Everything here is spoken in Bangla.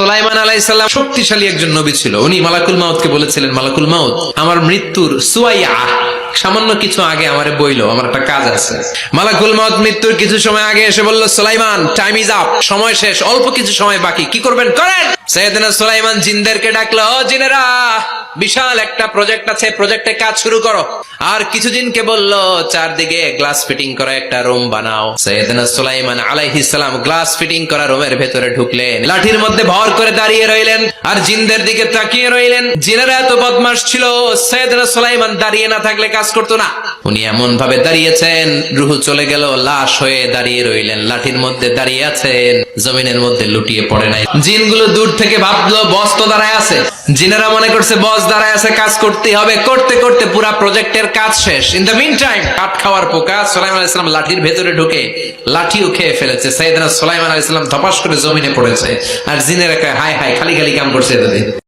সুলাইমান আলাইহিস সালাম শক্তিশালী একজন নবী ছিল। উনি মালাকুল মাউতকে বলেছিলেন, মালাকুল মাউত আমার মৃত্যুর সুয়াইয়া সামান্য কিছু আগে আমারে বইলো, আমার একটা কাজ আছে। মালাকুল মাউত মৃত্যুর কিছু সময় আগে এসে বলল, সুলাইমান টাইম ইজ আপ, সময় শেষ, অল্প কিছু সময় বাকি, কি করবেন করেন। সাইয়েদনা সুলাইমান জিনদেরকে ডাকলো, ও জিনেরা, বিশাল একটা প্রজেক্ট আছে, প্রজেক্টে কাজ শুরু করো। আর কিছু জিনকে বলল, চারদিকে গ্লাস ফিটিং করা একটা রুম বানাও। সাইয়েদনা সুলাইমান আলাইহিস সালাম গ্লাস ফিটিং করা রুমের ভেতরে ঢুকলেন, লাঠির মধ্যে ভর করে দাঁড়িয়ে রইলেন আর জিনদের দিকে তাকিয়ে রইলেন। জিনেরা এত বদমাশ ছিল, সাইয়েদনা সুলাইমান দাঁড়িয়ে না থাকলে কাজ করতো না। উনি এমন ভাবে দাঁড়িয়েছেন, রুহু চলে গেল, লাশ হয়ে দাঁড়িয়ে রইলেন, লাঠির মধ্যে দাঁড়িয়ে আছেন, জমিনের মধ্যে লুটিয়ে পড়ে নাই। জিনগুলো দূর থেকে ভাবলো বস তো দাঁড়ায় আছে। জিনেরা মনে করছে বস দাঁড়ায় আছে, কাজ করতে হবে। করতে করতে পুরা প্রজেক্টের কাজ শেষ। ইন দ্য মিন টাইম কাঠ খাওয়ার পোকা সুলাইমান আলাইহিস সালাম লাঠির ভেতরে ঢুকে লাঠিও খেয়ে ফেলেছে। সাইয়েদনা সুলাইমান আলাইহিস সালাম ধপাস করে জমিনে পড়েছে। আর জিনেরা কয়, হায় হায়, খালি খালি কাম করছে এতদিন।